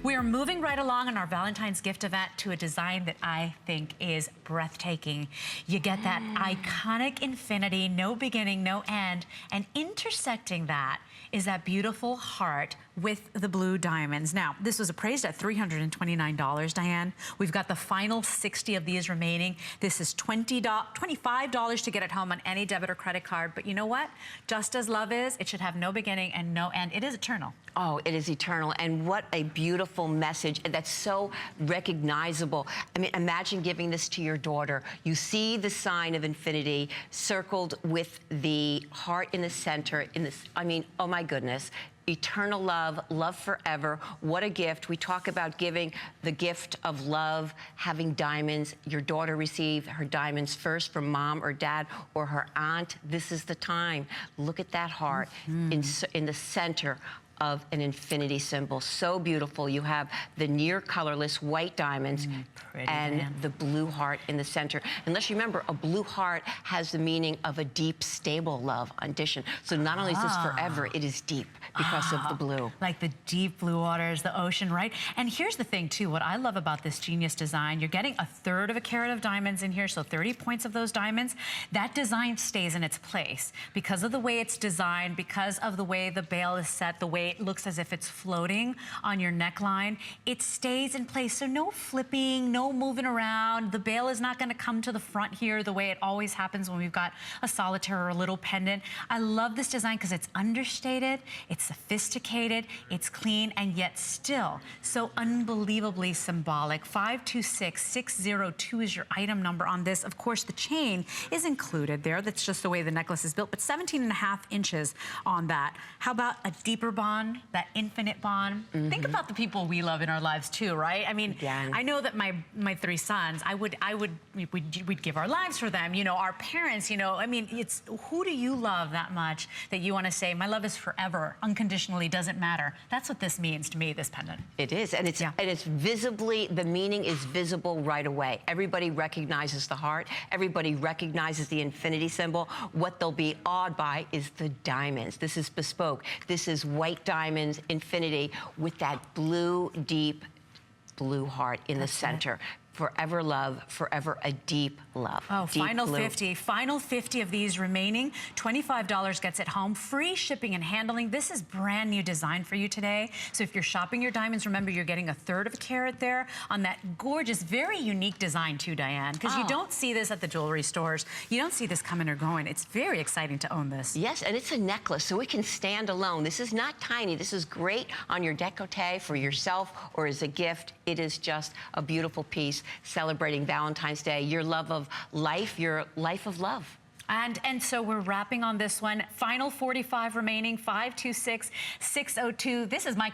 We are moving right along in our Valentine's gift event to a design that I think is breathtaking. You get that iconic infinity, no beginning, no end, and intersecting that is that beautiful heart with the blue diamonds. Now, this was appraised at $329, Diane. We've got the final 60 of these remaining. This is $25 to get it home on any debit or credit card. But you know what? Just as love is, it should have no beginning and no end. It is eternal. Oh, it is eternal. And what a beautiful message that's so recognizable. I mean, imagine giving this to your daughter. You see the sign of infinity circled with the heart in the center. I mean, oh my goodness. Eternal love, love forever. What a gift. We talk about giving the gift of love, having diamonds. Your daughter received her diamonds first from mom or dad or her aunt. This is the time. Look at that heart in the center of an infinity symbol. So beautiful. You have the near colorless white diamonds and the blue heart in the center. And let's remember, a blue heart has the meaning of a deep, stable love condition. So not only is this forever, it is deep because of the blue. Like the deep blue waters, the ocean, right? And here's the thing too, what I love about this genius design, you're getting 1/3 of a carat of diamonds in here, so 30 points of those diamonds. That design stays in its place because of the way it's designed, because of the way the bail is set, the way it looks as if it's floating on your neckline. It stays in place, so no flipping, no moving around. The bail is not gonna come to the front here the way it always happens when we've got a solitaire or a little pendant. I love this design because it's understated, it's sophisticated, it's clean, and yet still so unbelievably symbolic. 526602 is your item number on this. Of course, the chain is included there. That's just the way the necklace is built, but 17.5 inches on that. How about a deeper bond? That infinite bond. Think about the people we love in our lives too, right? I mean, I know that my 3 sons, we'd give our lives for them. You know, our parents, you know, I mean, it's who do you love that much that you want to say, my love is forever, unconditionally, doesn't matter. That's what this means to me, this pendant. It is, and it's visibly, the meaning is visible right away. Everybody recognizes the heart. Everybody recognizes the infinity symbol. What they'll be awed by is the diamonds. This is bespoke. This is white diamonds, infinity, with that blue, deep blue heart in the center. Forever love, forever a deep love. Oh, deep final blue. 50. Final 50 of these remaining. $25 gets it home. Free shipping and handling. This is brand new design for you today. So if you're shopping your diamonds, remember you're getting 1/3 of a carat there on that gorgeous, very unique design too, Diane. Because you don't see this at the jewelry stores. You don't see this coming or going. It's very exciting to own this. Yes, and it's a necklace, so it can stand alone. This is not tiny. This is great on your décolleté for yourself or as a gift. It is just a beautiful piece celebrating Valentine's Day, your love of life, your life of love. And so we're wrapping on this one. Final 45 remaining, 526602. This is my